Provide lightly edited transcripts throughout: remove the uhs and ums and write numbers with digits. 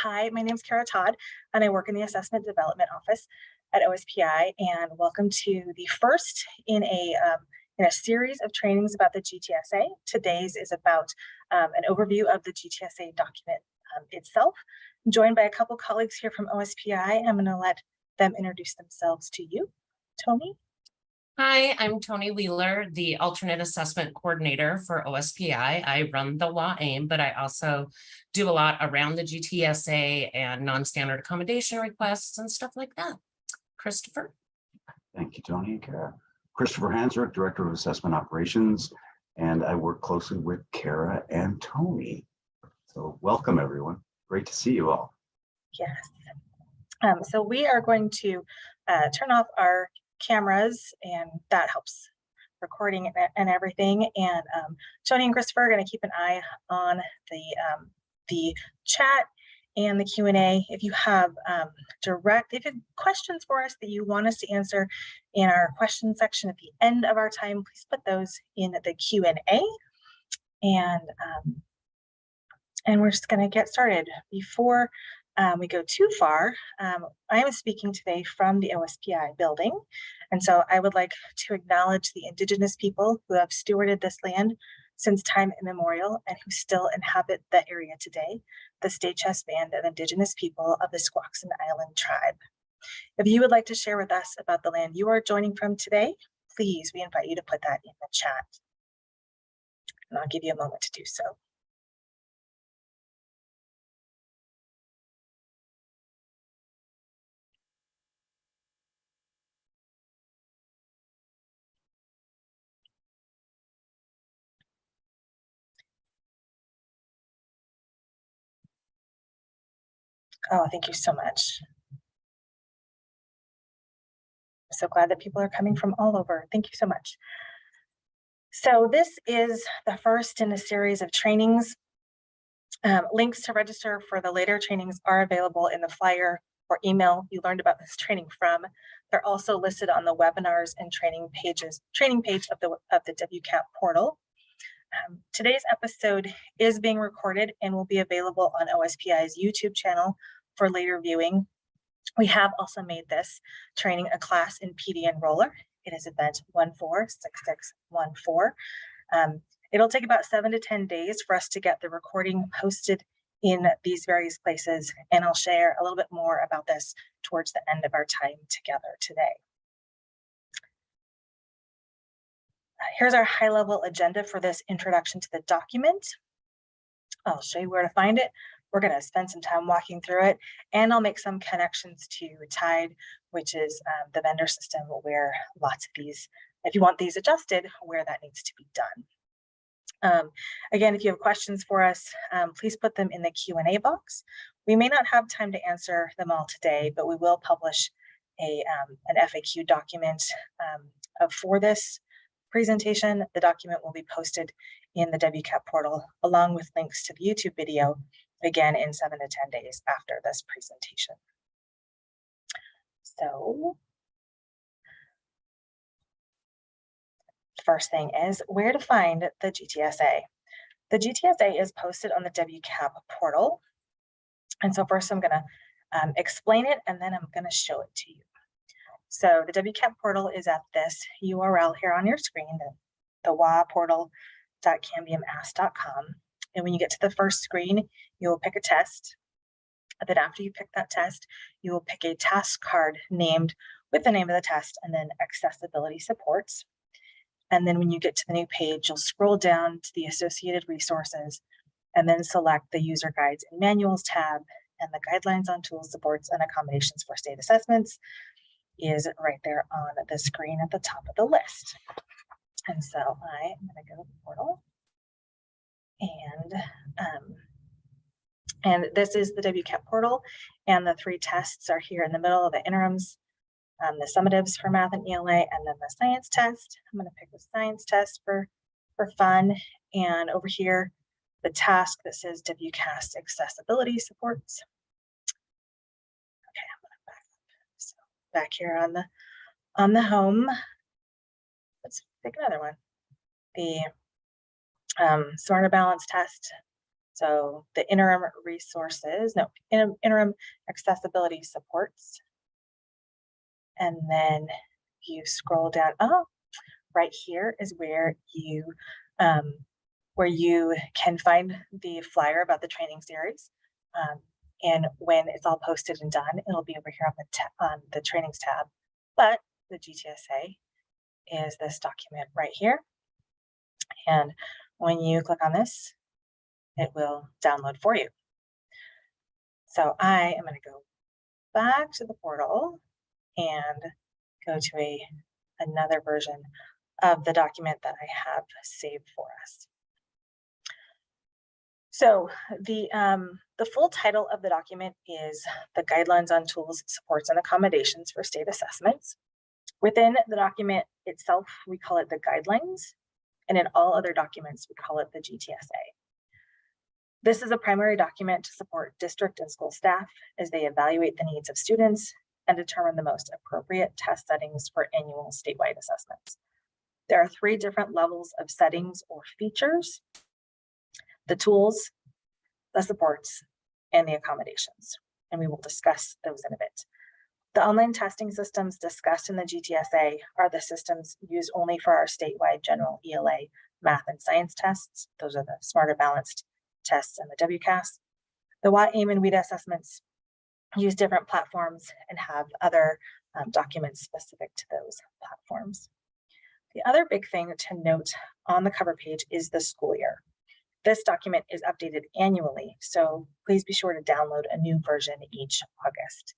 Hi, my name is Kara Todd, and I work in the Assessment Development Office at OSPI. And welcome to the first in a series of trainings about the GTSA. Today's is about an overview of the GTSA document itself. I'm joined by a couple colleagues here from OSPI. I'm going to let them introduce themselves to you. Tony? Hi, I'm Tony Wheeler, the alternate assessment coordinator for OSPI. I run the WAAIM, but I also do a lot around the GTSA and non-standard accommodation requests and stuff like that. Christopher? Thank you, Tony and Kara. Christopher Hansrick, Director of Assessment Operations, and I work closely with Kara and Tony. So welcome, everyone. Great to see you all. Yes. So we are going to turn off our cameras, and that helps recording and everything. And Tony and Christopher are going to keep an eye on the chat and the Q&A. If you have questions for us that you want us to answer in our question section at the end of our time, please put those in the Q&A. And we're just going to get started. Before we go too far, I am speaking today from the OSPI building. And so I would like to acknowledge the Indigenous people who have stewarded this land since time immemorial and who still inhabit the area today, the State Chess Band of Indigenous people of the Squaxin Island tribe. If you would like to share with us about the land you are joining from today, please, we invite you to put that in the chat. And I'll give you a moment to do so. Oh, thank you so much. I'm so glad that people are coming from all over. Thank you so much. So this is the first in a series of trainings. Links to register for the later trainings are available in the flyer or email you learned about this training from. They're also listed on the webinars and training page of the WCAP portal. Today's episode is being recorded and will be available on OSPI's YouTube channel for later viewing. We have also made this training a class in PD Enroller. It is event 146614. It'll take about 7 to 10 days for us to get the recording posted in these various places, and I'll share a little bit more about this towards the end of our time together today. Here's our high-level agenda for this introduction to the document. I'll show you where to find it. We're going to spend some time walking through it, and I'll make some connections to TIDE, which is the vendor system where lots of these, if you want these adjusted, where that needs to be done. Again, if you have questions for us, please put them in the Q&A box. We may not have time to answer them all today, but we will publish an FAQ document for this presentation. The document will be posted in the WCAP portal along with links to the YouTube video, again in 7 to 10 days after this presentation. So first thing is where to find the GTSA. The GTSA is posted on the WCAP portal. And so first I'm going to explain it, and then I'm going to show it to you. So the WCAP portal is at this URL here on your screen, the waportal.cambiumass.com. And when you get to the first screen, you will pick a test. And then after you pick that test, you will pick a task card named with the name of the test and then accessibility supports. And then when you get to the new page, you'll scroll down to the associated resources and then select the user guides and manuals tab, and the guidelines on tools, supports, and accommodations for state assessments is right there on the screen at the top of the list. And so I am going to go to the portal, and this is the WCAP portal, and the 3 tests are here in the middle of the interims. The summatives for math and ELA, and then the science test. I'm going to pick the science test for fun. And over here, the task that says WCAS accessibility supports. Okay, I'm going to back up. So back here on the home, let's pick another one. The Smarter Balance test So the interim resources, no, interim accessibility supports. And then you scroll down, oh, right here is where you can find the flyer about the training series. And when it's all posted and done, it'll be over here on the trainings tab. But the GTSA is this document right here. And when you click on this, it will download for you. So I am going to go back to the portal and go to another version of the document that I have saved for us. So the full title of the document is the Guidelines on Tools, Supports, and Accommodations for State Assessments. Within the document itself, we call it the guidelines, and in all other documents, we call it the GTSA. This is a primary document to support district and school staff as they evaluate the needs of students and determine the most appropriate test settings for annual statewide assessments. There are 3 different levels of settings or features: the tools, the supports, and the accommodations. And we will discuss those in a bit. The online testing systems discussed in the GTSA are the systems used only for our statewide general ELA math and science tests. Those are the Smarter Balanced tests and the WCAS. The waAIM and WIDA assessments use different platforms and have other documents specific to those platforms. The other big thing to note on the cover page is the school year. This document is updated annually, so please be sure to download a new version each August.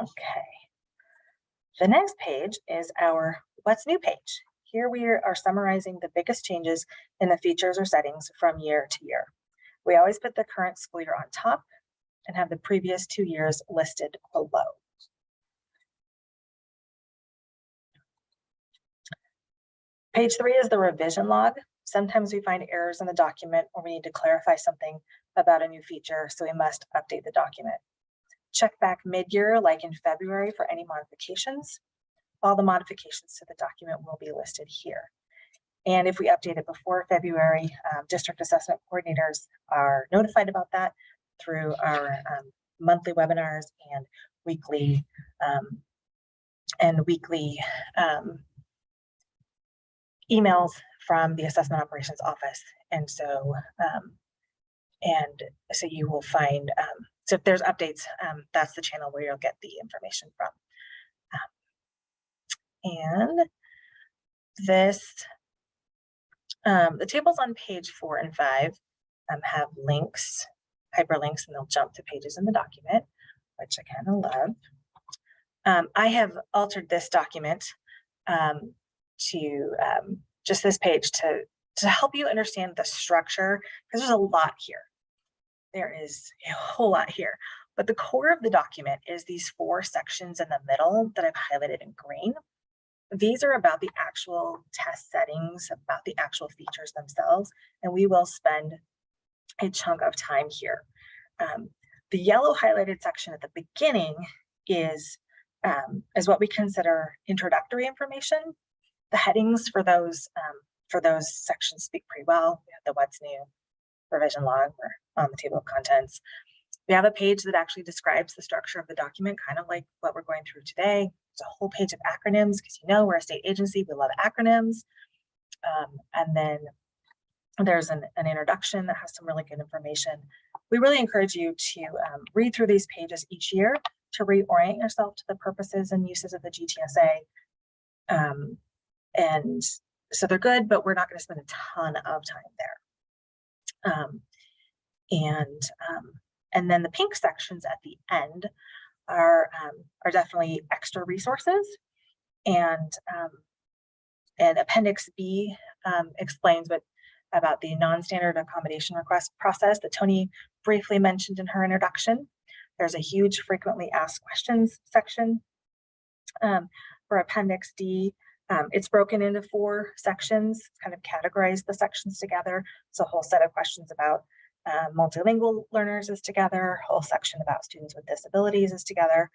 Okay. The next page is our What's New page. Here we are summarizing the biggest changes in the features or settings from year to year. We always put the current school year on top and have the previous 2 years listed below. Page 3 is the revision log. Sometimes we find errors in the document or we need to clarify something about a new feature, so we must update the document. Check back mid-year, like in February, for any modifications. All the modifications to the document will be listed here. And if we update it before February, district assessment coordinators are notified about that through our monthly webinars and weekly emails from the assessment operations office. And so you will find, so if there's updates, that's the channel where you'll get the information from. And this, the tables on page 4 and 5 have links, hyperlinks, and they'll jump to pages in the document, which I kind of love. I have altered this document to just this page to help you understand the structure, because there's a lot here. There is a whole lot here, but the core of the document is these 4 sections in the middle that I've highlighted in green. These are about the actual test settings, about the actual features themselves, and we will spend a chunk of time here. The yellow highlighted section at the beginning is what we consider introductory information. The headings for those sections speak pretty well. We have the what's new, revision log, we're on the table of contents. We have a page that actually describes the structure of the document, kind of like what we're going through today. There's a whole page of acronyms, because we're a state agency, we love acronyms. And then there's an introduction that has some really good information. We really encourage you to read through these pages each year to reorient yourself to the purposes and uses of the GTSA. And so they're good, but we're not going to spend a ton of time there. And then the pink sections at the end are definitely extra resources, and Appendix B explains about the non-standard accommodation request process that Tony briefly mentioned in her introduction. There's a huge frequently asked questions section for Appendix D. It's broken into 4 sections, kind of categorized the sections together. So a whole set of questions about multilingual learners is together, a whole section about students with disabilities is together.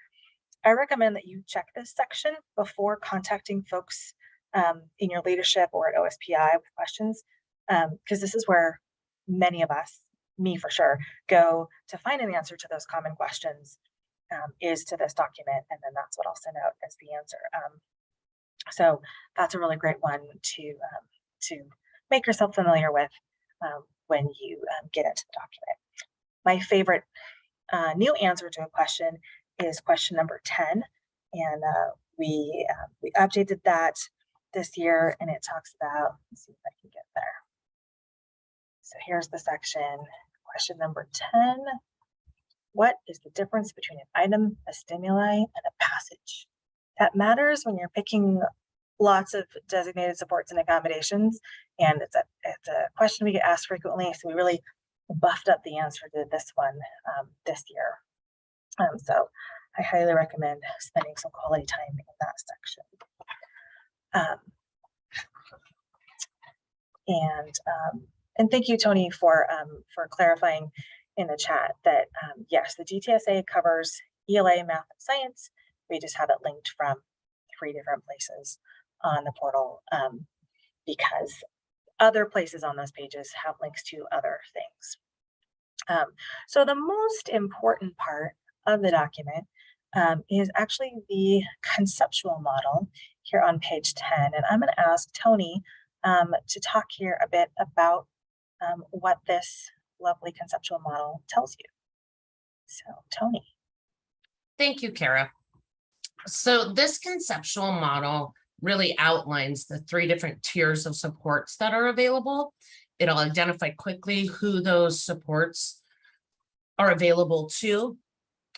I recommend that you check this section before contacting folks in your leadership or at OSPI with questions. because this is where many of us, me for sure, go to find an answer to those common questions, is to this document, and then that's what I'll send out as the answer. So that's a really great one to make yourself familiar with when you get into the document. My favorite new answer to a question is question number 10, and we updated that this year, and it talks about, let's see if I can get there. So here's the section, question number 10. What is the difference between an item, a stimuli, and a passage? That matters when you're picking lots of designated supports and accommodations, and it's a question we get asked frequently, so we really buffed up the answer to this one this year. So I highly recommend spending some quality time in that section. And thank you, Tony, for clarifying in the chat that yes, the GTSA covers ELA, math, and science. We just have it linked from 3 different places on the portal because other places on those pages have links to other things. So the most important part of the document is actually the conceptual model here on page 10. And I'm going to ask Tony to talk here a bit about what this lovely conceptual model tells you. So Tony. Thank you, Kara. So this conceptual model really outlines the 3 different tiers of supports that are available. It'll identify quickly who those supports are available to.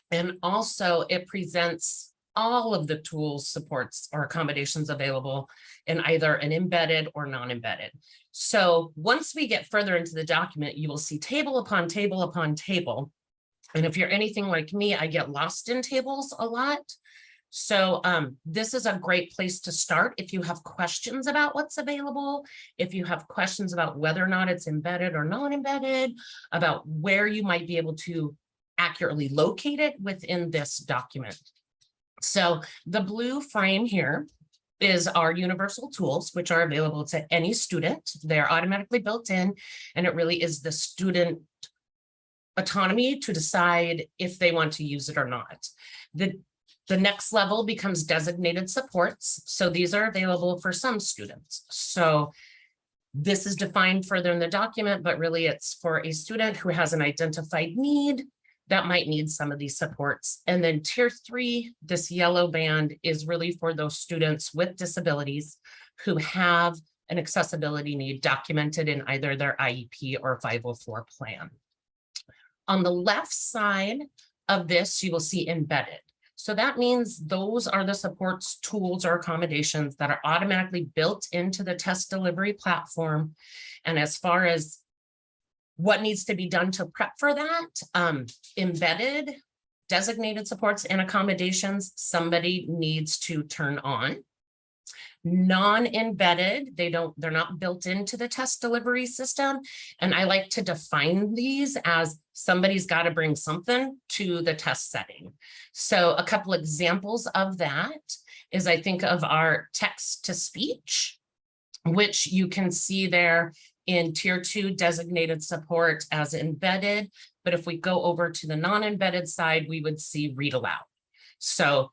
And also it presents all of the tools, supports, or accommodations available in either an embedded or non-embedded. So once we get further into the document, you will see table upon table upon table. And if you're anything like me, I get lost in tables a lot. So this is a great place to start if you have questions about what's available, if you have questions about whether or not it's embedded or non-embedded, about where you might be able to accurately locate it within this document. So the blue frame here is our universal tools, which are available to any student. They're automatically built in, and it really is the student autonomy to decide if they want to use it or not. The next level becomes designated supports. So these are available for some students. So this is defined further in the document, but really it's for a student who has an identified need that might need some of these supports. And then tier 3, this yellow band, is really for those students with disabilities who have an accessibility need documented in either their IEP or 504 plan. On the left side of this, you will see embedded. So that means those are the supports, tools, or accommodations that are automatically built into the test delivery platform. And as far as what needs to be done to prep for that, embedded, designated supports and accommodations, somebody needs to turn on. Non-embedded, they're not built into the test delivery system. And I like to define these as somebody's got to bring something to the test setting. So a couple examples of that is I think of our text to speech, which you can see there in tier 2 designated support as embedded. But if we go over to the non-embedded side, we would see read aloud. So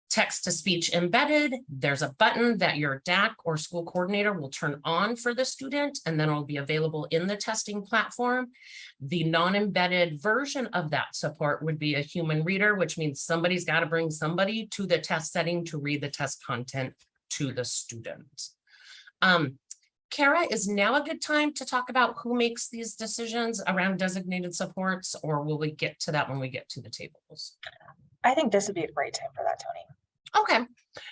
text to speech embedded, there's a button that your DAC or school coordinator will turn on for the student, and then it'll be available in the testing platform. The non-embedded version of that support would be a human reader, which means somebody's got to bring somebody to the test setting to read the test content to the student. Kara, is now a good time to talk about who makes these decisions around designated supports, or will we get to that when we get to the tables? I think this would be a great time for that, Tony. Okay,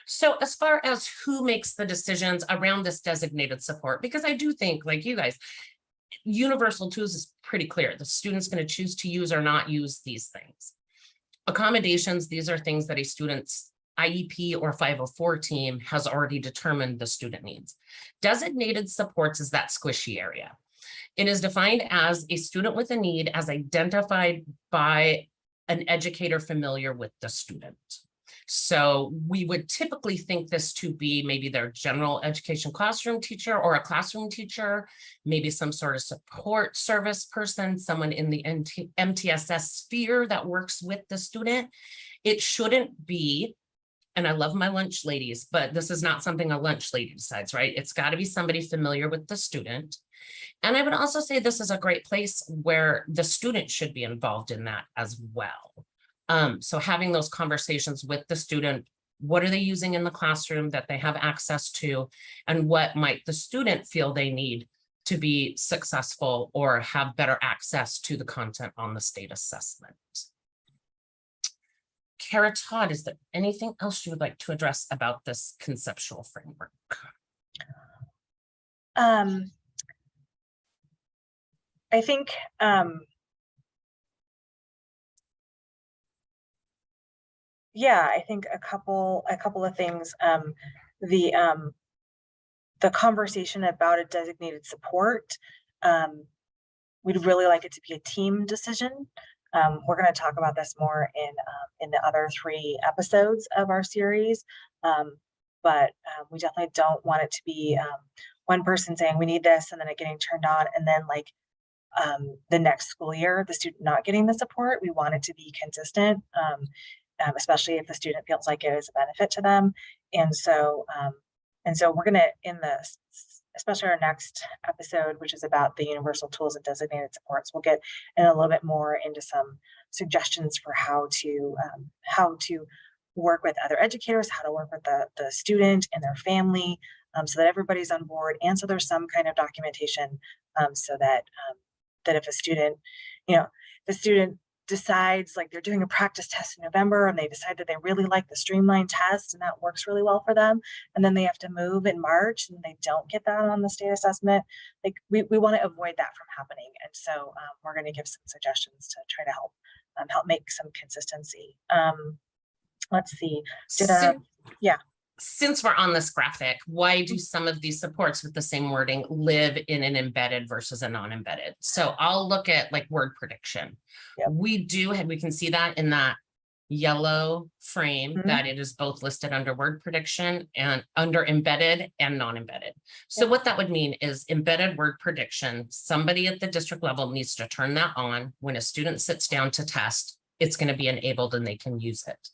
so as far as who makes the decisions around this designated support, because I do think, like you guys, universal tools is pretty clear. The student's going to choose to use or not use these things. Accommodations, these are things that a student's IEP or 504 team has already determined the student needs. Designated supports is that squishy area. It is defined as a student with a need as identified by an educator familiar with the student. So we would typically think this to be maybe their general education classroom teacher or a classroom teacher, maybe some sort of support service person, someone in the MTSS sphere that works with the student. It shouldn't be, and I love my lunch ladies, but this is not something a lunch lady decides, right? It's got to be somebody familiar with the student. And I would also say this is a great place where the student should be involved in that as well. So having those conversations with the student, what are they using in the classroom that they have access to, and what might the student feel they need to be successful or have better access to the content on the state assessment. Kara, Todd, is there anything else you would like to address about this conceptual framework? I think yeah, I think a couple of things. The conversation about a designated support, we'd really like it to be a team decision. We're going to talk about this more in the other 3 episodes of our series, but we definitely don't want it to be one person saying we need this and then it getting turned on, and then like the next school year the student not getting the support. We want it to be consistent, especially if the student feels like it is a benefit to them. And so we're going to, in this, especially our next episode, which is about the universal tools and designated supports, we'll get in a little bit more into some suggestions for how to work with other educators, how to work with the student and their family, so that everybody's on board, and so there's some kind of documentation, so that that if a student, the student decides, like, they're doing a practice test in November and they decide that they really like the streamlined test and that works really well for them, and then they have to move in March and they don't get that on the state assessment, like we want to avoid that from happening. And so we're going to give some suggestions to try to help make some consistency. Let's see. Since we're on this graphic, why do some of these supports with the same wording live in an embedded versus a non-embedded? So I'll look at like word prediction. Yep. We can see that in that yellow frame, that it is both listed under word prediction and under embedded and non-embedded. So what that would mean is embedded word prediction, somebody at the district level needs to turn that on. When a student sits down to test, it's going to be enabled and they can use it.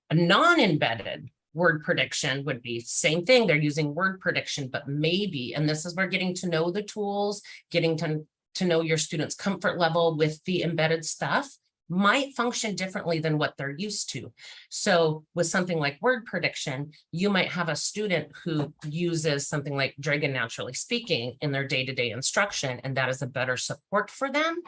A non-embedded word prediction would be same thing. They're using word prediction, but maybe, and this is where getting to know the tools, getting to know your students' comfort level with the embedded stuff might function differently than what they're used to. So with something like word prediction, you might have a student who uses something like Dragon Naturally Speaking in their day-to-day instruction, and that is a better support for them.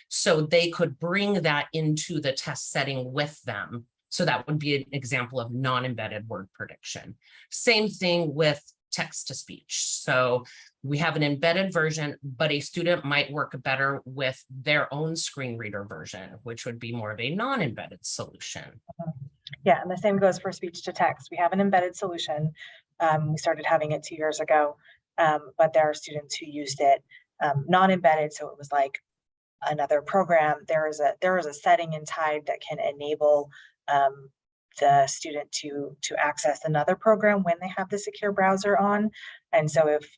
So they could bring that into the test setting with them. So that would be an example of non-embedded word prediction. Same thing with text to speech. So we have an embedded version, but a student might work better with their own screen reader version, which would be more of a non-embedded solution. Yeah, and the same goes for speech to text. We have an embedded solution. We started having it 2 years ago, but there are students who used it non-embedded. So it was like another program. There is a setting in Tide that can enable the student to access another program when they have the secure browser on. And so if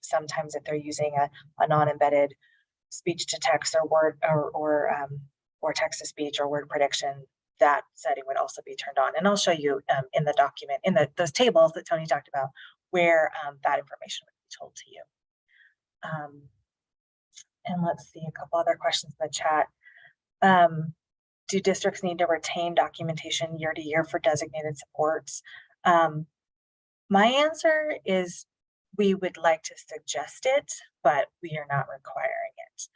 they're using a non-embedded speech to text or word or text to speech or word prediction, that setting would also be turned on. And I'll show you in the document, in those tables that Tony talked about, where that information would be told to you. And let's see a couple other questions in the chat. Do districts need to retain documentation year to year for designated supports? My answer is we would like to suggest it, but we are not requiring it.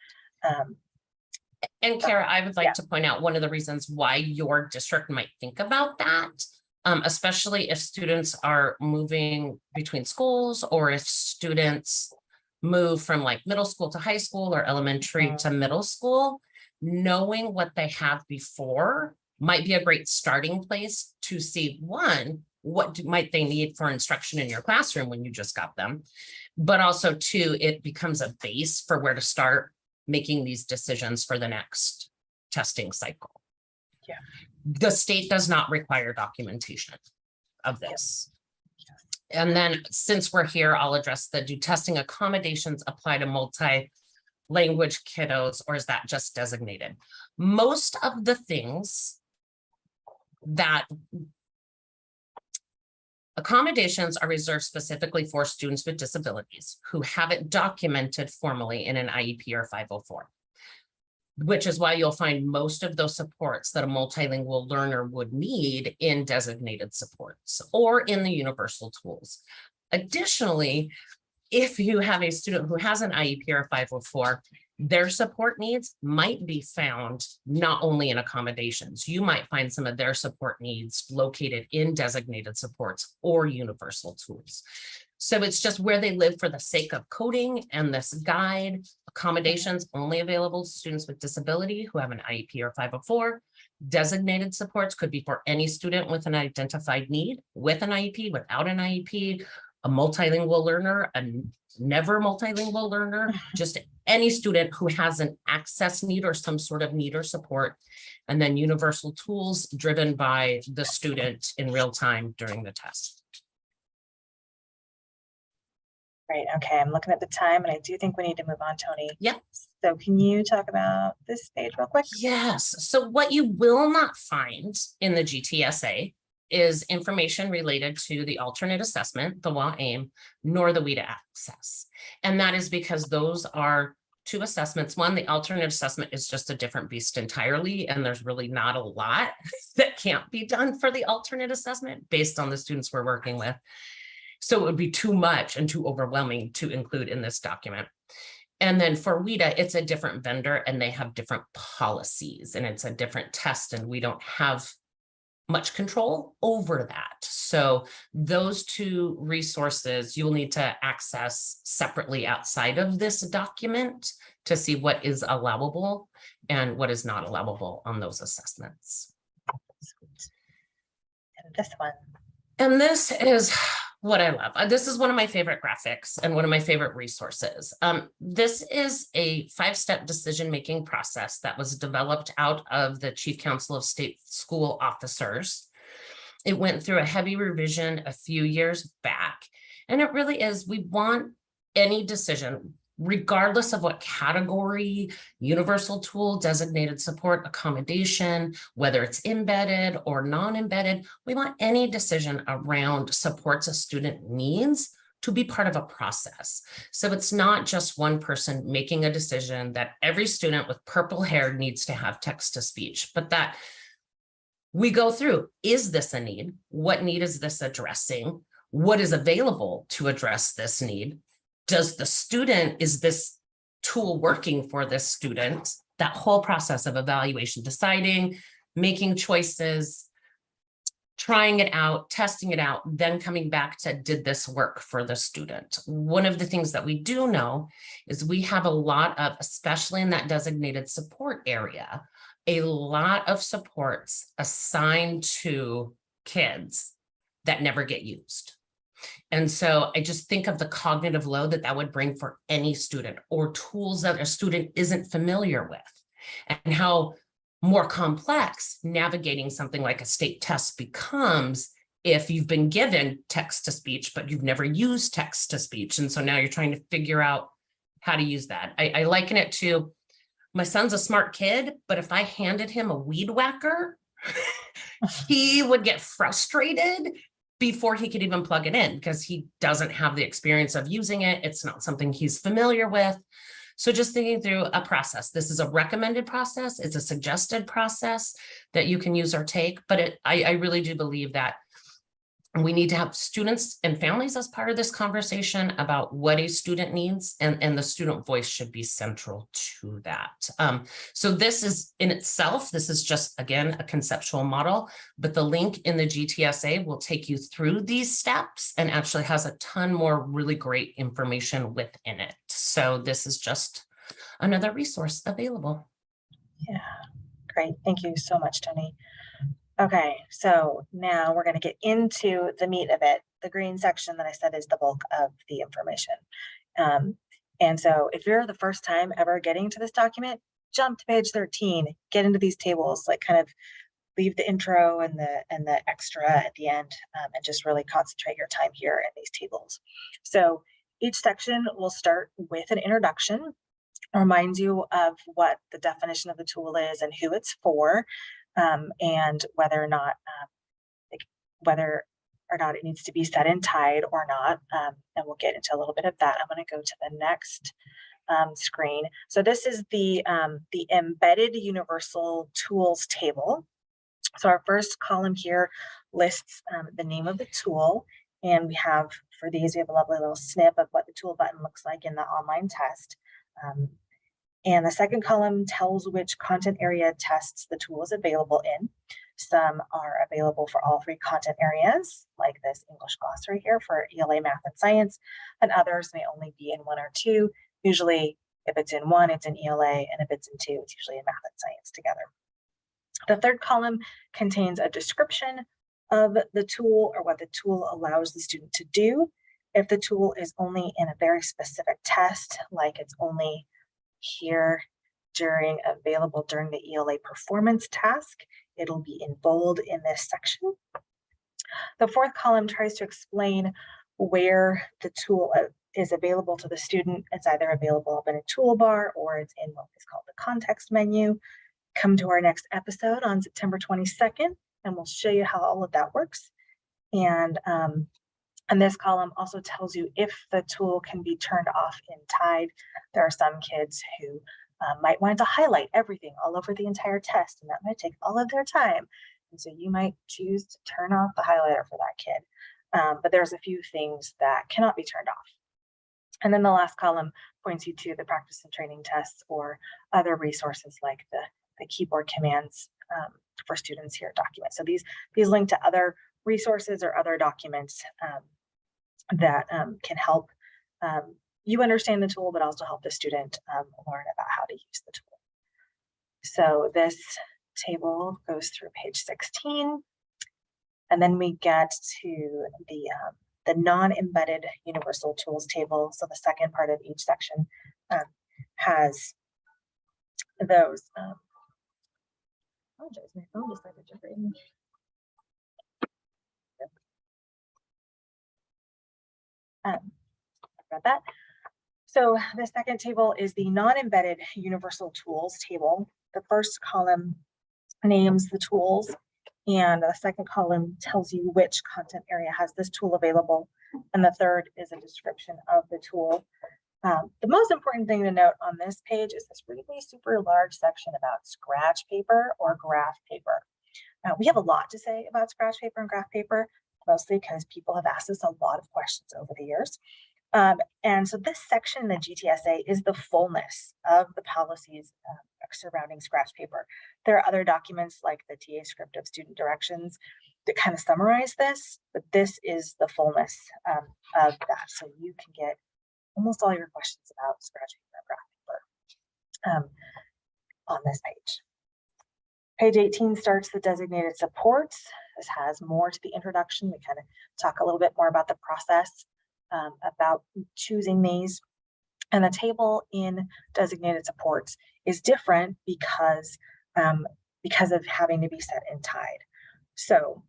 And Kara, I would like to point out one of the reasons why your district might think about that, especially if students are moving between schools, or if students move from like middle school to high school or elementary to middle school. Knowing what they have before might be a great starting place to see, one, what might they need for instruction in your classroom when you just got them, but also two, it becomes a base for where to start making these decisions for the next testing cycle. Yeah. The state does not require documentation of this. And then since we're here, I'll address do testing accommodations apply to multi-language kiddos, or is that just designated? Most of the things that accommodations are reserved specifically for students with disabilities who haven't documented formally in an IEP or 504, which is why you'll find most of those supports that a multilingual learner would need in designated supports or in the universal tools. Additionally, if you have a student who has an IEP or 504, their support needs might be found not only in accommodations. You might find some of their support needs located in designated supports or universal tools. So it's just where they live for the sake of coding and this guide. Accommodations only available to students with disability who have an IEP or 504. Designated supports could be for any student with an identified need, with an IEP, without an IEP, a multilingual learner, a never multilingual learner, just any student who has an access need or some sort of need or support. And then universal tools driven by the student in real time during the test. Great. Okay, I'm looking at the time and I do think we need to move on, Tony. Yeah. So can you talk about this page real quick? Yes. So what you will not find in the GTSA is information related to the alternate assessment, the WAAIM, nor the WIDA access. And that is because those are two assessments. One, the alternate assessment is just a different beast entirely, and there's really not a lot that can't be done for the alternate assessment based on the students we're working with. So it would be too much and too overwhelming to include in this document. And then for WIDA, it's a different vendor and they have different policies and it's a different test, and we don't have much control over that. So those two resources you'll need to access separately outside of this document to see what is allowable and what is not allowable on those assessments. And this one. And this is what I love. This is one of my favorite graphics and one of my favorite resources. This is a 5-step decision-making process that was developed out of the Chief Council of State School Officers. It went through a heavy revision a few years back. And it really is, we want any decision, regardless of what category, universal tool, designated support, accommodation, whether it's embedded or non-embedded, we want any decision around supports a student needs to be part of a process. So it's not just one person making a decision that every student with purple hair needs to have text to speech, but that we go through, is this a need? What need is this addressing? What is available to address this need? Does the student, is this tool working for this student? That whole process of evaluation, deciding, making choices, trying it out, testing it out, then coming back to, did this work for the student? One of the things that we do know is we have a lot of, especially in that designated support area, a lot of supports assigned to kids that never get used. And so I just think of the cognitive load that would bring for any student, or tools that a student isn't familiar with, and how more complex navigating something like a state test becomes if you've been given text to speech, but you've never used text to speech. And so now you're trying to figure out how to use that. I liken it to, my son's a smart kid, but if I handed him a weed whacker, he would get frustrated before he could even plug it in because he doesn't have the experience of using it. It's not something he's familiar with. So just thinking through a process. This is a recommended process. It's a suggested process that you can use or take, but I really do believe that we need to have students and families as part of this conversation about what a student needs, and the student voice should be central to that. So this is in itself, this is just, again, a conceptual model, but the link in the GTSA will take you through these steps and actually has a ton more really great information within it. So this is just another resource available. Yeah, great. Thank you so much, Tony. Okay, so now we're going to get into the meat of it. The green section that I said is the bulk of the information. And so if you're the first time ever getting to this document, jump to page 13, get into these tables, like kind of leave the intro and the extra at the end, and just really concentrate your time here in these tables. So each section will start with an introduction, reminds you of what the definition of the tool is and who it's for, and whether or not it needs to be set and tied or not. And we'll get into a little bit of that. I'm going to go to the next screen. So this is the embedded universal tools table. So our first column here lists the name of the tool, and we have, for these, we have a lovely little snip of what the tool button looks like in the online test. And the second column tells which content area tests the tool is available in. Some are available for all 3 content areas, like this English glossary here for ELA, math, and science, and others may only be in 1 or 2. Usually, if it's in 1, it's in ELA, and if it's in 2, it's usually in math and science together. The third column contains a description of the tool or what the tool allows the student to do. If the tool is only in a very specific test, like it's only here available during the ELA performance task, it'll be in bold in this section. The fourth column tries to explain where the tool is available to the student. It's either available up in a toolbar or it's in what is called the context menu. Come to our next episode on September 22nd, and we'll show you how all of that works. And this column also tells you if the tool can be turned off and tied. There are some kids who might want to highlight everything all over the entire test, and that might take all of their time. And so you might choose to turn off the highlighter for that kid. But there's a few things that cannot be turned off. And then the last column points you to the practice and training tests or other resources like the keyboard commands for students here documents. So these link to other resources or other documents that can help you understand the tool, but also help the student learn about how to use the tool. So this table goes through page 16, and then we get to the non-embedded universal tools table. So the second part of each section has those. Apologize, my phone decided to ring. About that. So the second table is the non-embedded universal tools table. The first column names the tools, and the second column tells you which content area has this tool available, and the third is a description of the tool. The most important thing to note on this page is this really super large section about scratch paper or graph paper. We have a lot to say about scratch paper and graph paper, mostly because people have asked us a lot of questions over the years. And so this section in the GTSA is the fullness of the policies surrounding scratch paper. There are other documents like the TA script of student directions that kind of summarize this, but this is the fullness of that. So you can get almost all your questions about scratch paper and graph paper on this page. Page 18 starts the designated supports. This has more to the introduction. We kind of talk a little bit more about the process, about choosing these. And the table in designated supports is different because of having to be set and tied. So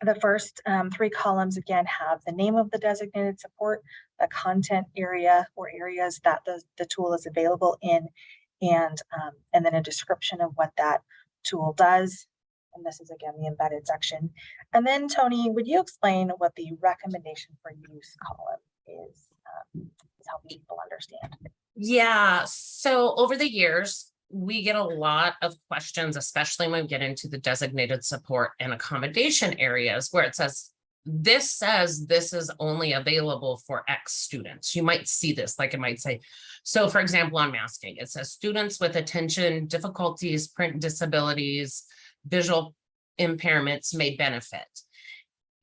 the first 3 columns again have the name of the designated support, the content area or areas that the tool is available in, and then a description of what that tool does. And this is again the embedded section. And then Tony, would you explain what the recommendation for use column is helping people understand? Yeah, so over the years, we get a lot of questions, especially when we get into the designated support and accommodation areas where it says this is only available for X students. You might see this, like it might say, so for example, on masking, it says students with attention difficulties, print disabilities, visual impairments may benefit.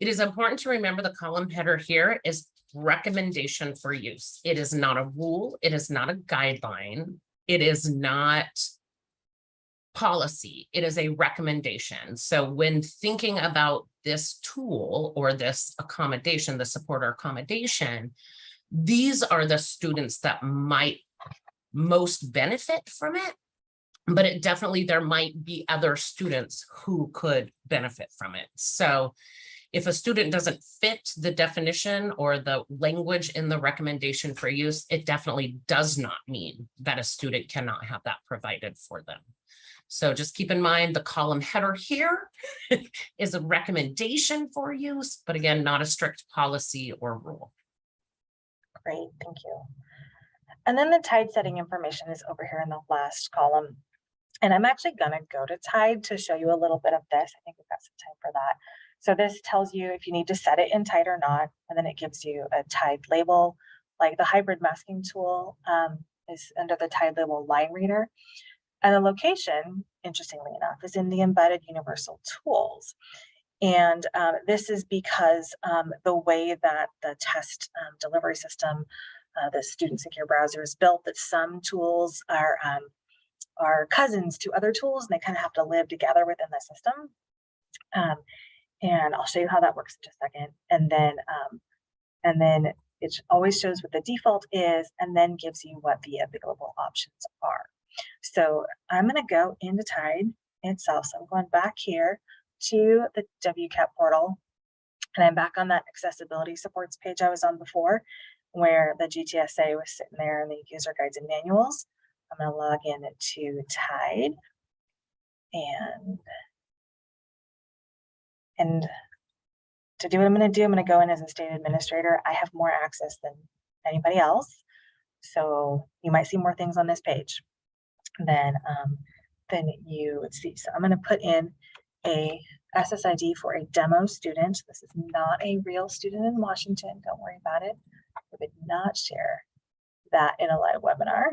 It is important to remember the column header here is recommendation for use. It is not a rule. It is not a guideline. It is not policy. It is a recommendation. So when thinking about this tool or this accommodation, the support or accommodation, these are the students that might most benefit from it. but it definitely, there might be other students who could benefit from it. So if a student doesn't fit the definition or the language in the recommendation for use, it definitely does not mean that a student cannot have that provided for them. So just keep in mind the column header here is a recommendation for use, but again, not a strict policy or rule. Great, thank you. And then the tide setting information is over here in the last column. And I'm actually gonna go to tide to show you a little bit of this. I think we've got some time for that. So this tells you if you need to set it in tide or not, and then it gives you a tide label. Like the hybrid masking tool is under the tide label line reader. And the location, interestingly enough, is in the embedded universal tools. And this is because the way that the test delivery system, the student secure browser is built, that some tools are cousins to other tools, and they kind of have to live together within the system. And I'll show you how that works in just a second. And then it always shows what the default is, and then gives you what the available options are. So I'm going to go into Tide itself. So I'm going back here to the WCAP portal, and I'm back on that accessibility supports page I was on before, where the GTSA was sitting there and the user guides and manuals. I'm going to log in to Tide, and to do what I'm going to do, I'm going to go in as a state administrator. I have more access than anybody else, so you might see more things on this page than you would see. So I'm going to put in a SSID for a demo student. This is not a real student in Washington. Don't worry about it. I would not share that in a live webinar.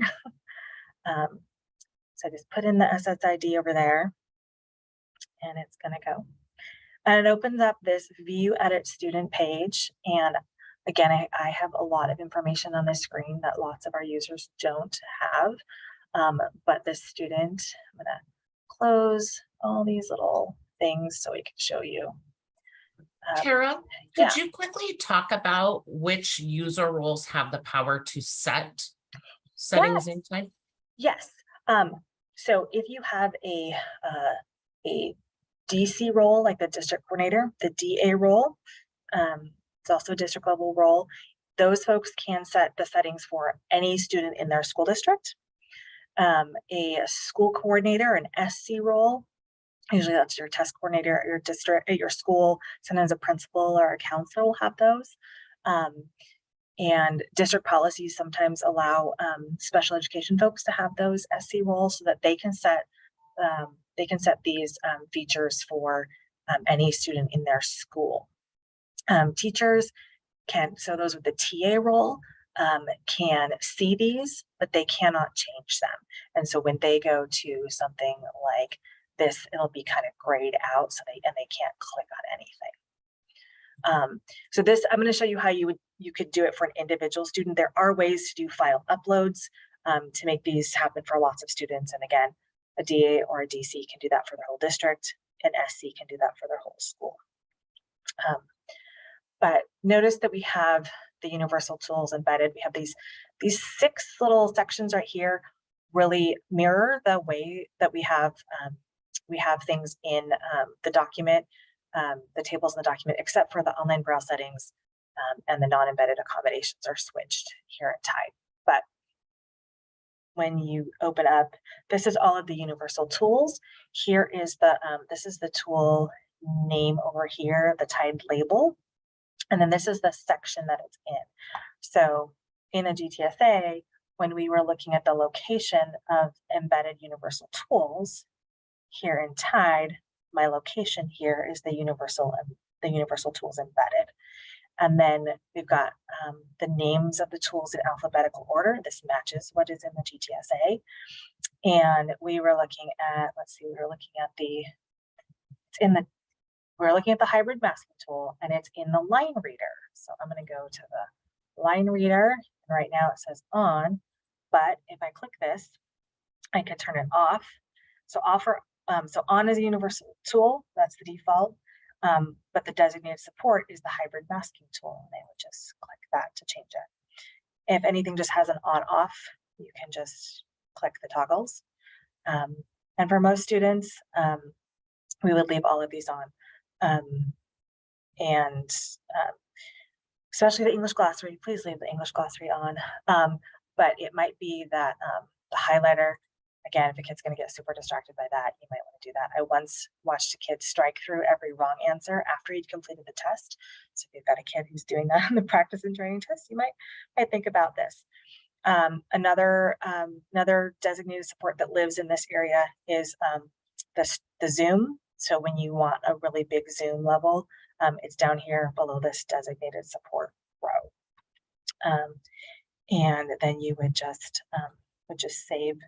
So I just put in the SSID over there, and it's going to go. And it opens up this view edit student page. And again, I have a lot of information on this screen that lots of our users don't have. But this student, I'm going to close all these little things so we can show you. Kara, could you quickly talk about which user roles have the power to set settings in Tide? Yes. So if you have a DC role, like the district coordinator, the DA role, it's also a district level role. Those folks can set the settings for any student in their school district. A school coordinator, an SC role, usually that's your test coordinator at your district, at your school. Sometimes a principal or a counselor will have those. And district policies sometimes allow special education folks to have those SC roles so that they can set these features for any student in their school. Teachers can, so those with the TA role can see these, but they cannot change them. And so when they go to something like this, it'll be kind of grayed out, so they can't click on anything. So this, I'm going to show you how you could do it for an individual student. There are ways to do file uploads to make these happen for lots of students. And again, a DA or a DC can do that for their whole district. An SC can do that for their whole school. But notice that we have the universal tools embedded. We have these 6 little sections right here really mirror the way that we have things in the document, the tables in the document, except for the online browse settings and the non-embedded accommodations are switched here at Tide. But when you open up, this is all of the universal tools. Here is the, this is the tool name over here, the Tide label. And then this is the section that it's in. So in the GTSA, when we were looking at the location of embedded universal tools, here in Tide, my location here is the universal tools embedded. And then we've got the names of the tools in alphabetical order. This matches what is in the GTSA. And we were looking at, let's see, we're looking at the hybrid masking tool, and it's in the line reader. So I'm going to go to the line reader. And right now it says on, but if I click this, I can turn it off. So so on is a universal tool, that's the default. But the designated support is the hybrid masking tool, and I would just click that to change it. If anything just has an on off, you can just click the toggles. And for most students, we would leave all of these on. And especially the English glossary, please leave the English glossary on. But it might be that the highlighter, again, if a kid's going to get super distracted by that, you might want to do that. I once watched a kid strike through every wrong answer after he'd completed the test. So if you've got a kid who's doing that in the practice and training test, you might think about this. Another designated support that lives in this area is the Zoom. So when you want a really big Zoom level, it's down here below this designated support row. And then you would just save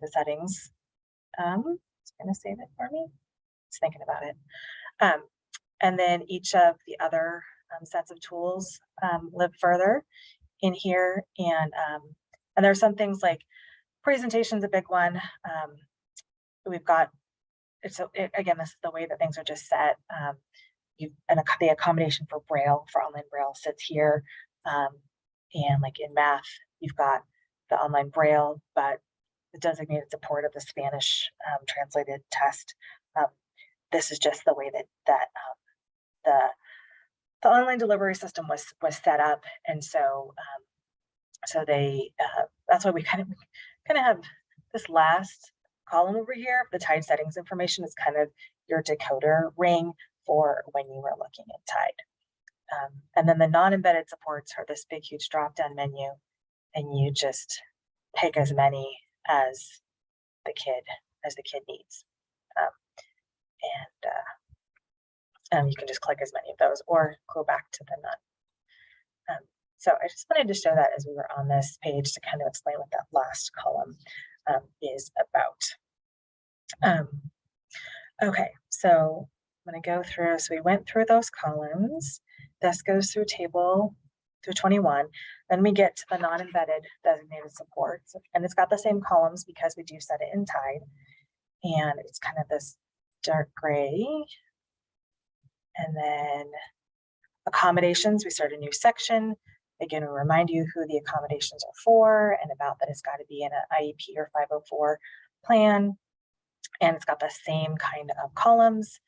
the settings. It's going to save it for me. It's thinking about it. And then each of the other sets of tools live further in here. And there's some things like presentation's a big one. We've got, again, this is the way that things are just set. The accommodation for Braille, for online Braille, sits here. And like in math, you've got the online Braille, but the designated support of the Spanish translated test. This is just the way that the online delivery system was set up, and so they that's why we kind of have this last column over here. The Tide settings information is kind of your decoder ring for when you were looking at Tide. And then the non-embedded supports are this big, huge drop-down menu, and you just pick as many as the kid needs. And you can just click as many of those or go back to the none. So I just wanted to show that as we were on this page to kind of explain what that last column is about. Okay, so I'm going to go through. So we went through those columns. This goes through table through 21. Then we get to the non-embedded designated supports, and it's got the same columns because we do set it in Tide. And it's kind of this dark gray. And then accommodations, we start a new section. Again, we remind you who the accommodations are for and about that it's got to be in an IEP or 504 plan. And it's got the same kind of columns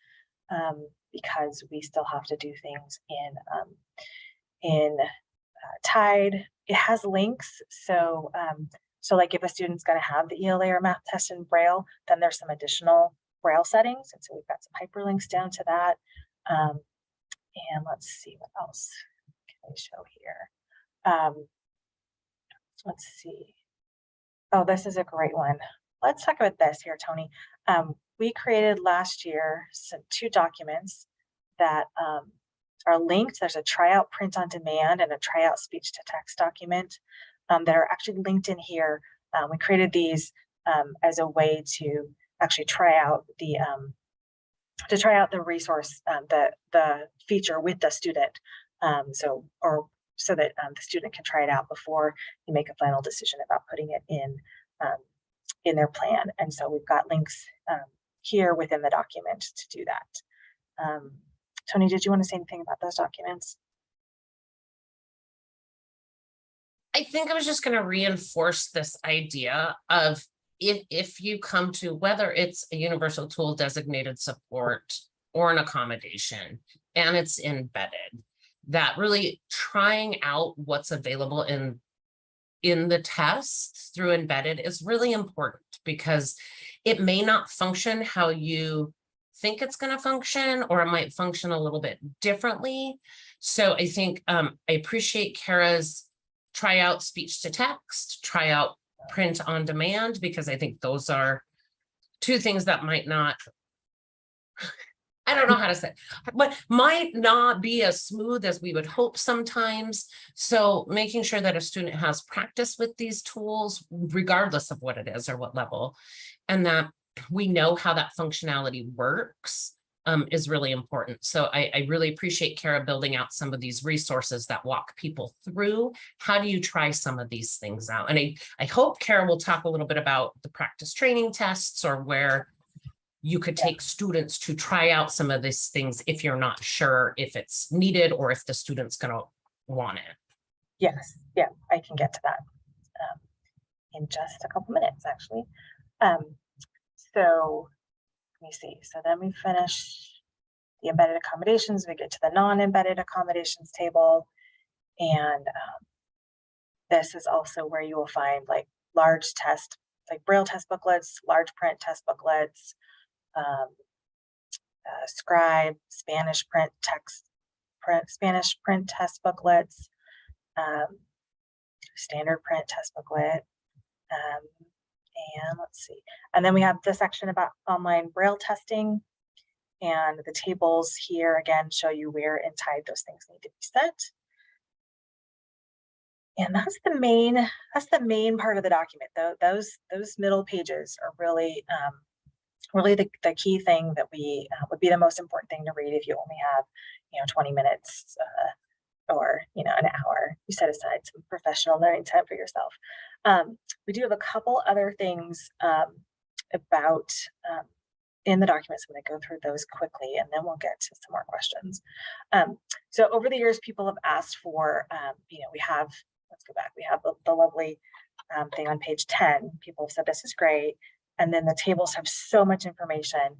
because we still have to do things in Tide. It has links. So like if a student's going to have the ELA or math test in Braille, then there's some additional Braille settings. And so we've got some hyperlinks down to that. And let's see what else can we show here. Let's see. Oh, this is a great one. Let's talk about this here, Tony. We created last year two documents that are linked. There's a tryout print on demand and a tryout speech to text document that are actually linked in here. We created these as a way to actually try out the resource, the feature with the student, so that the student can try it out before you make a final decision about putting it in their plan. And so we've got links here within the document to do that. Tony, did you want to say anything about those documents? I think I was just going to reinforce this idea of if you come to whether it's a universal tool designated support or an accommodation and it's embedded, that really trying out what's available in the tests through embedded is really important because it may not function how you think it's going to function, or it might function a little bit differently. So I think I appreciate Kara's try out speech to text, try out print on demand, because I think those are two things that might not, I don't know how to say, but might not be as smooth as we would hope sometimes. So making sure that a student has practice with these tools, regardless of what it is or what level, and that we know how that functionality works is really important. So I really appreciate Kara building out some of these resources that walk people through. How do you try some of these things out? And I hope Kara will talk a little bit about the practice training tests, or where you could take students to try out some of these things if you're not sure if it's needed or if the student's going to want it. Yes, yeah, I can get to that in just a couple minutes, actually. So let me see. So then we finish the embedded accommodations. We get to the non-embedded accommodations table. And this is also where you will find like large test, like Braille test booklets, large print test booklets, scribe, Spanish print text, Spanish print test booklets, standard print test booklet. And let's see. And then we have the section about online Braille testing. And the tables here again show you where and tied those things need to be set. And that's the main part of the document. Those middle pages are really really the key thing that we would be the most important thing to read if you only have 20 minutes or an hour. You set aside some professional learning time for yourself. We do have a couple other things about in the documents. I'm going to go through those quickly, and then we'll get to some more questions. So over the years, people have asked for, we have, let's go back. We have the lovely thing on page 10. People have said this is great, and then the tables have so much information.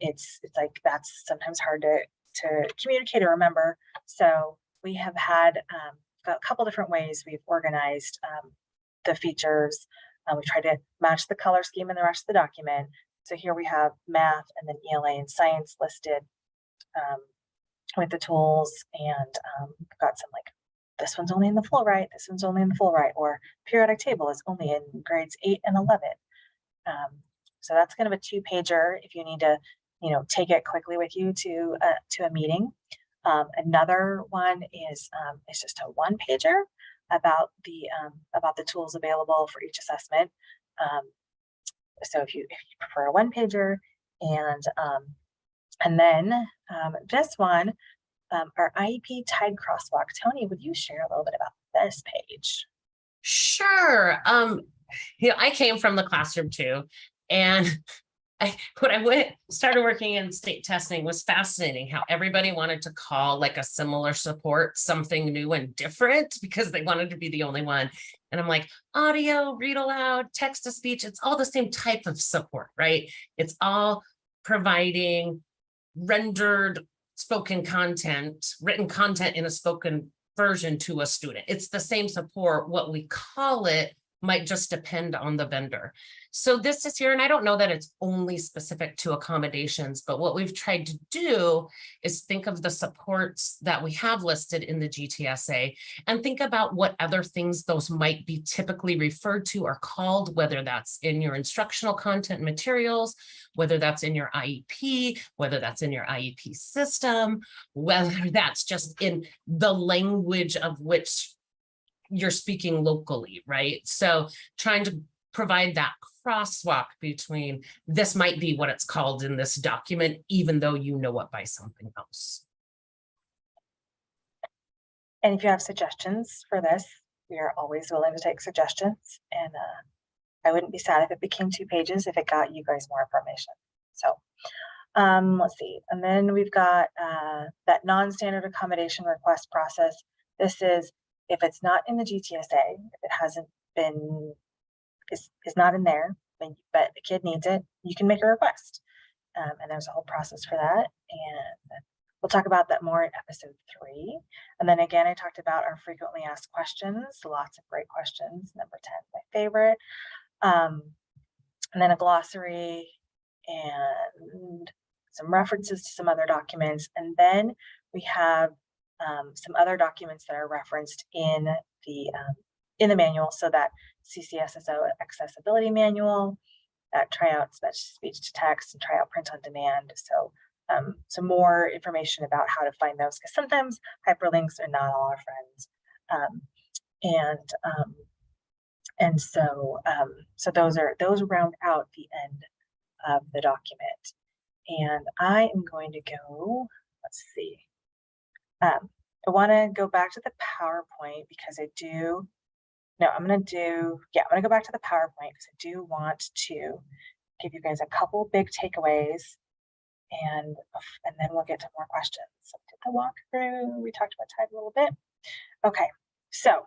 It's like that's sometimes hard to communicate or remember. So we have had a couple different ways we've organized the features. We try to match the color scheme in the rest of the document. So here we have math and then ELA and science listed with the tools, and we've got some like, this one's only in the full ride, this one's only in the full ride, or periodic table is only in grades 8 and 11. So that's kind of a 2-pager if you need to, take it quickly with you to a meeting. Another one is just a 1-pager about the tools available for each assessment. So if you prefer a 1-pager, and then this one, our IEP tied crosswalk. Tony, would you share a little bit about this page? Sure. I came from the classroom too, and when I started working in state testing was fascinating how everybody wanted to call like a similar support something new and different because they wanted to be the only one. And I'm like, audio, read aloud, text to speech, it's all the same type of support, right? It's all providing rendered spoken content, written content in a spoken version to a student. It's the same support. What we call it might just depend on the vendor. So this is here, and I don't know that it's only specific to accommodations, but what we've tried to do is think of the supports that we have listed in the GTSA and think about what other things those might be typically referred to or called, whether that's in your instructional content materials, whether that's in your IEP, whether that's in your IEP system, whether that's just in the language of which you're speaking locally, right? So trying to provide that crosswalk between this might be what it's called in this document, even though you know it by something else. And if you have suggestions for this, we are always willing to take suggestions. And I wouldn't be sad if it became 2 pages if it got you guys more information. So let's see. And then we've got that non-standard accommodation request process. This is if it's not in the GTSA, if it hasn't been, is not in there, but the kid needs it, you can make a request. And there's a whole process for that. And we'll talk about that more in episode 3. And then again, I talked about our frequently asked questions, lots of great questions. Number 10, my favorite. And then a glossary and some references to some other documents. And then we have some other documents that are referenced in the manual. So that CCSSO accessibility manual, that tryout speech to text, and tryout print on demand. So some more information about how to find those, because sometimes hyperlinks are not all our friends. And so those round out the end of the document. And I am going to go, let's see. I want to go back to the PowerPoint because I'm going to go back to the PowerPoint because I do want to give you guys a couple big takeaways, and then we'll get to more questions. So did the walkthrough, we talked about tide a little bit. Okay, so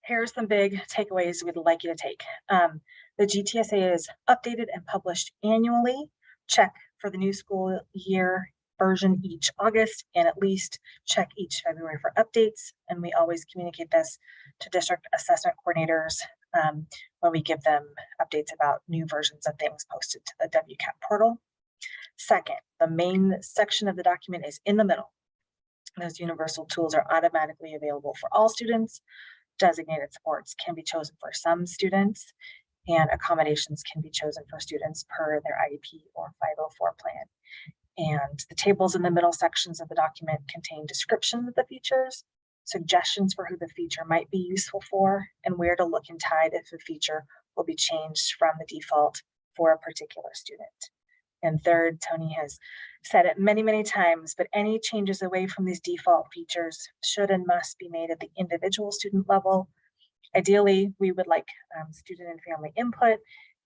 here's some big takeaways we'd like you to take. The GTSA is updated and published annually. Check for the new school year version each August, and at least check each February for updates. And we always communicate this to district assessment coordinators when we give them updates about new versions of things posted to the WCAP portal. Second, the main section of the document is in the middle. Those universal tools are automatically available for all students. Designated supports can be chosen for some students, and accommodations can be chosen for students per their IEP or 504 plan. And the tables in the middle sections of the document contain descriptions of the features, suggestions for who the feature might be useful for, and where to look in TIDE if a feature will be changed from the default for a particular student. And third, Tony has said it many, many times, but any changes away from these default features should and must be made at the individual student level. Ideally, we would like student and family input,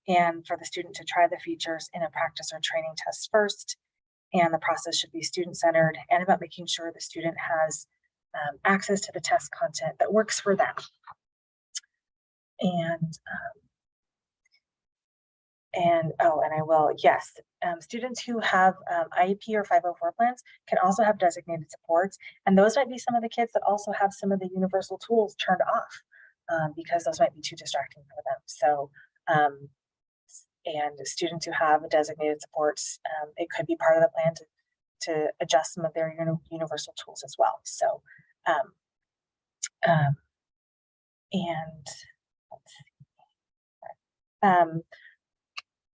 and for the student to try the features in a practice or training test first. And the process should be student-centered and about making sure the student has access to the test content that works for them. And I will, yes, students who have IEP or 504 plans can also have designated supports, and those might be some of the kids that also have some of the universal tools turned off because those might be too distracting for them. So, and students who have designated supports, it could be part of the plan to adjust some of their universal tools as well. So,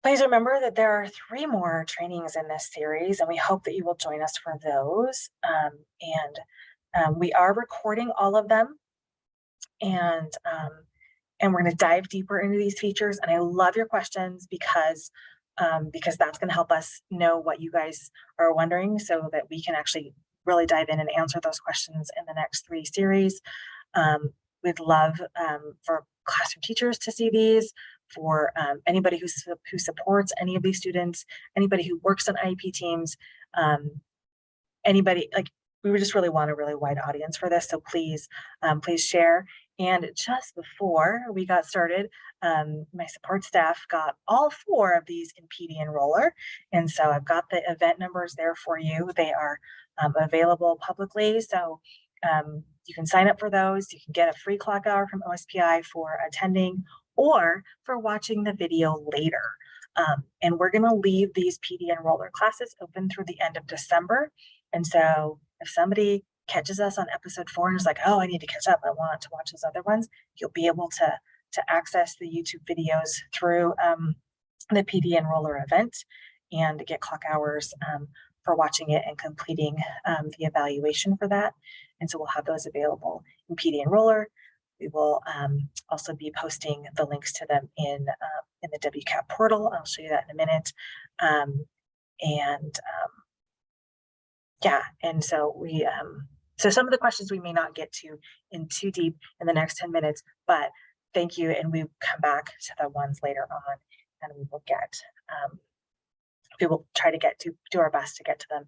please remember that there are 3 more trainings in this series, and we hope that you will join us for those. We are recording all of them, and we're going to dive deeper into these features. And I love your questions because that's going to help us know what you guys are wondering, so that we can actually really dive in and answer those questions in the next 3 series. We'd love for classroom teachers to see these, for anybody who supports any of these students, anybody who works on IEP teams, anybody, like, we would just really want a really wide audience for this. So please, please share. And just before we got started, my support staff got all 4 of these in PD Enroller. And so I've got the event numbers there for you. They are available publicly. So you can sign up for those. You can get a free clock hour from OSPI for attending or for watching the video later. And we're going to leave these PD Enroller classes open through the end of December. And so if somebody catches us on episode 4 and is like, oh, I need to catch up, I want to watch those other ones, you'll be able to access the YouTube videos through the PD Enroller event and get clock hours for watching it and completing the evaluation for that. And so we'll have those available in PD Enroller. We will also be posting the links to them in the WCAP portal. I'll show you that in a minute. Yeah, and so we so some of the questions we may not get to in too deep in the next 10 minutes, but thank you, and we come back to the ones later on, and we will try to do our best to get to them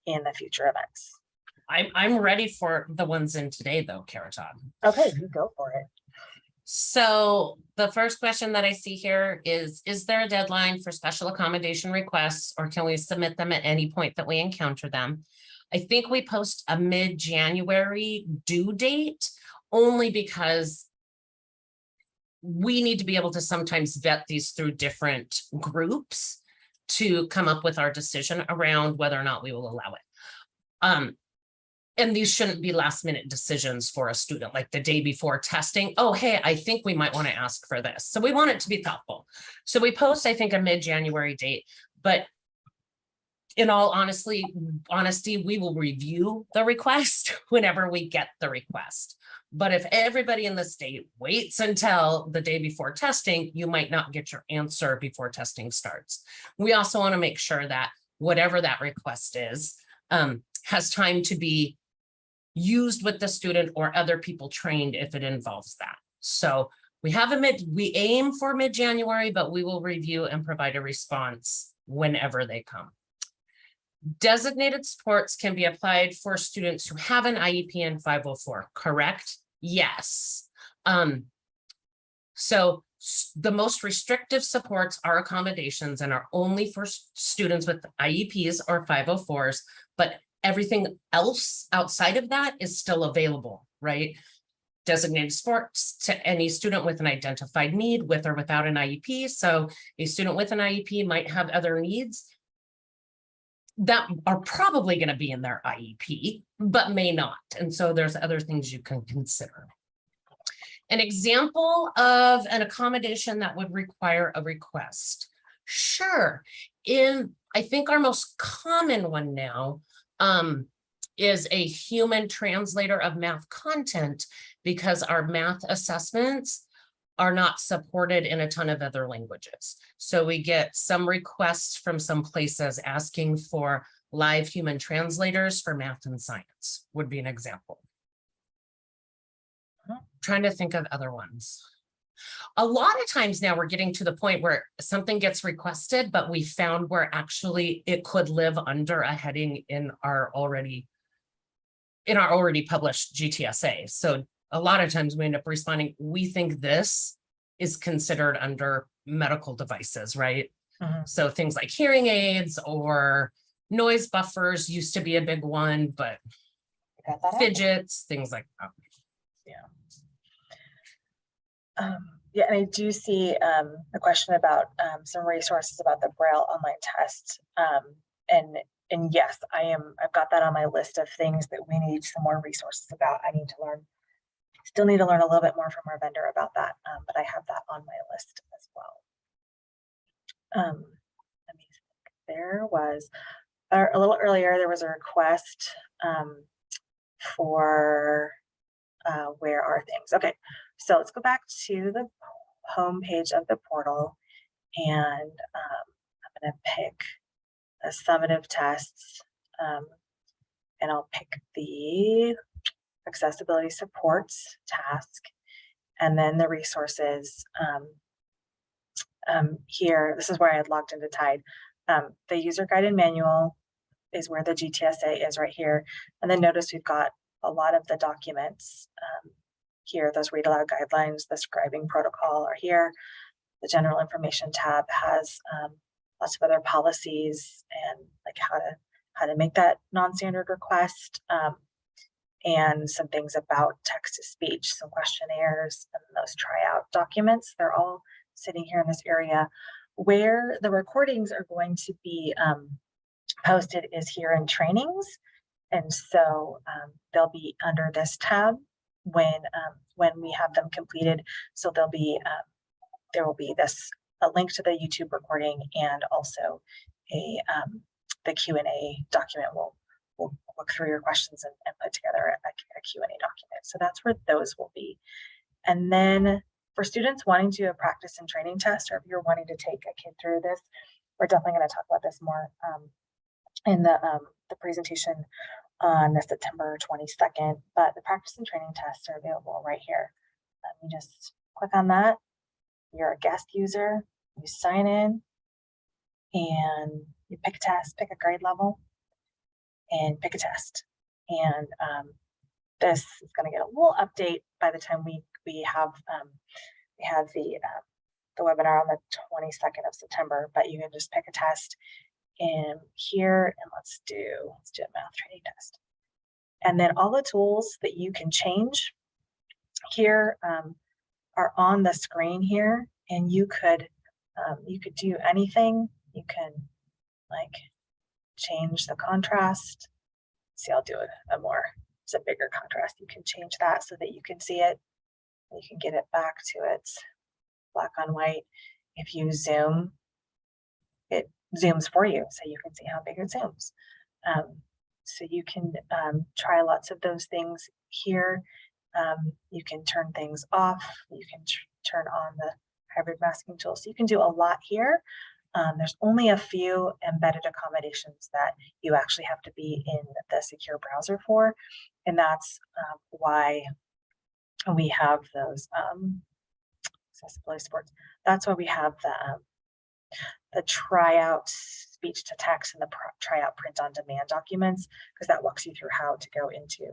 in the future events. I'm ready for the ones in today though, Karaton. Okay, you go for it. So the first question that I see here is there a deadline for special accommodation requests, or can we submit them at any point that we encounter them? I think we post a mid-January due date only because we need to be able to sometimes vet these through different groups to come up with our decision around whether or not we will allow it. And these shouldn't be last minute decisions for a student, like the day before testing. Oh, hey, I think we might want to ask for this. So we want it to be thoughtful. So we post, I think, a mid-January date, but in all honesty, we will review the request whenever we get the request. But if everybody in the state waits until the day before testing, you might not get your answer before testing starts. We also want to make sure that whatever that request is, has time to be used with the student or other people trained if it involves that. So we aim for mid-January, but we will review and provide a response whenever they come. Designated supports can be applied for students who have an IEP and 504, correct? Yes. So the most restrictive supports are accommodations and are only for students with IEPs or 504s, but everything else outside of that is still available, right? Designated supports to any student with an identified need with or without an IEP. So a student with an IEP might have other needs that are probably going to be in their IEP, but may not. And so there's other things you can consider. An example of an accommodation that would require a request. Sure. I think our most common one now is a human translator of math content, because our math assessments are not supported in a ton of other languages. So we get some requests from some places asking for live human translators for math and science would be an example. Trying to think of other ones. A lot of times now we're getting to the point where something gets requested, but we found where actually it could live under a heading in our already published GTSA. So a lot of times we end up responding, we think this is considered under medical devices, right? So things like hearing aids or noise buffers used to be a big one, but fidgets, things like that. Yeah, and I do see a question about some resources about the Braille online test. And yes, I've got that on my list of things that we need some more resources about. I need to still need to learn a little bit more from our vendor about that, but I have that on my list as well. Let me think. There was a little earlier, there was a request for where are things? Okay, so let's go back to the home page of the portal, and I'm going to pick the summative tests, and I'll pick the accessibility supports task, and then the resources. Here, this is where I had logged into Tide. The user guided manual is where the GTSA is right here, and then notice we've got a lot of the documents here. Those read aloud guidelines, the scribing protocol are here. The general information tab has lots of other policies and like how to make that non-standard request, and some things about text to speech, some questionnaires, and those tryout documents. They're all sitting here in this area. Where the recordings are going to be posted is here in trainings. And so they'll be under this tab when we have them completed. So there will be a link to the YouTube recording, and also the Q&A document. We'll look through your questions and put together a Q&A document. So that's where those will be. And then for students wanting to do a practice and training test, or if you're wanting to take a kid through this, we're definitely going to talk about this more in the presentation on the September 22nd, but the practice and training tests are available right here. You just click on that. You're a guest user, you sign in, and you pick a test, pick a grade level, and pick a test. And this is going to get a little update by the time we have the webinar on the 22nd of September, but you can just pick a test in here, and let's do a math training test. And then all the tools that you can change here are on the screen here, and you could do anything. You can like change the contrast. See, I'll do it's a bigger contrast. You can change that so that you can see it. You can get it back to its black on white. If you zoom, it zooms for you, so you can see how big it zooms. So you can try lots of those things here. You can turn things off. You can turn on the hybrid masking tool. So you can do a lot here. There's only a few embedded accommodations that you actually have to be in the secure browser for. And that's why we have those accessibility supports. That's why we have the tryout speech to text and the tryout print on demand documents, because that walks you through how to go into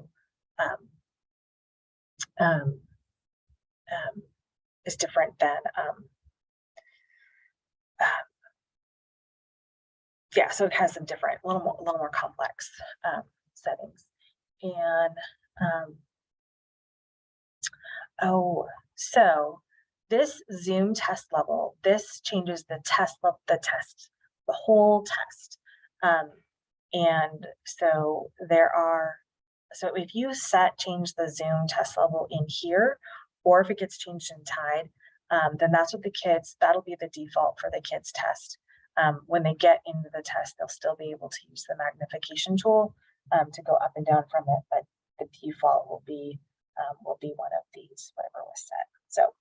is different than, yeah, so it has some different, a little more complex settings. And oh, so this Zoom test level, this changes the test level, the whole test. And so so if you change the Zoom test level in here, or if it gets changed in Tide, then that's what that'll be the default for the kids test. When they get into the test, they'll still be able to use the magnification tool to go up and down from it, but the default will be one of these, whatever was set. So,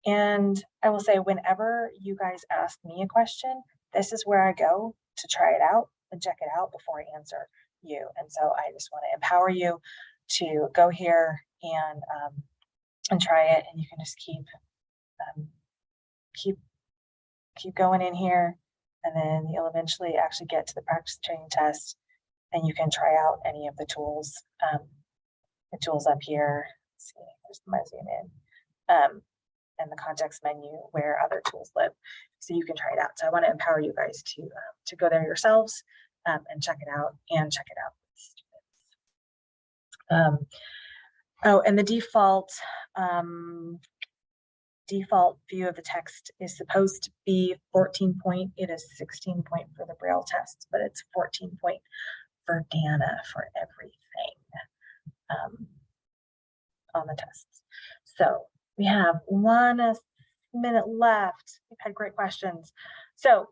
and I will say, whenever you guys ask me a question, this is where I go to try it out and check it out before I answer you. And so I just want to empower you to go here and try it, and you can just keep going in here, and then you'll eventually actually get to the practice training test, and you can try out any of the tools. The tools up here. Let's see, there's my zoom in, and the context menu where other tools live, so you can try it out. So I want to empower you guys to go there yourselves and check it out with students. Oh, and the default view of the text is supposed to be 14 point. It is 16 point for the Braille test, but it's 14 point for Dana for everything on the tests. So we have 1 minute left. We've had great questions. So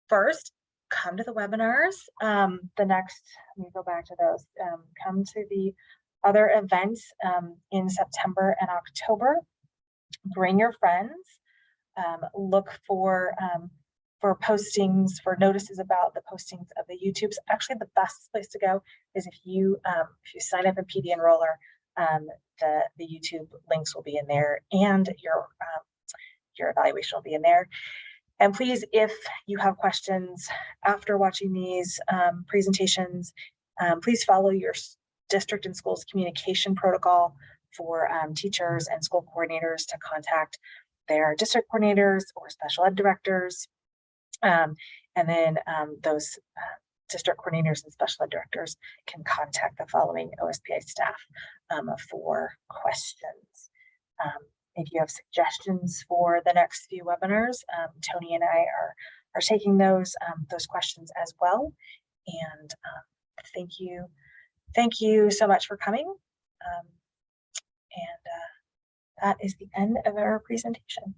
first, come to the webinars. Let me go back to those. Come to the other events in September and October. Bring your friends. Look for postings, for notices about the postings of the YouTubes. Actually, the best place to go is if you sign up in PD Enroller. The YouTube links will be in there, and your evaluation will be in there. And please, if you have questions after watching these presentations, please follow your district and schools communication protocol for teachers and school coordinators to contact their district coordinators or special ed directors. And then those district coordinators and special ed directors can contact the following OSPI staff for questions. If you have suggestions for the next few webinars, Tony and I are taking those questions as well. And thank you so much for coming. And that is the end of our presentation.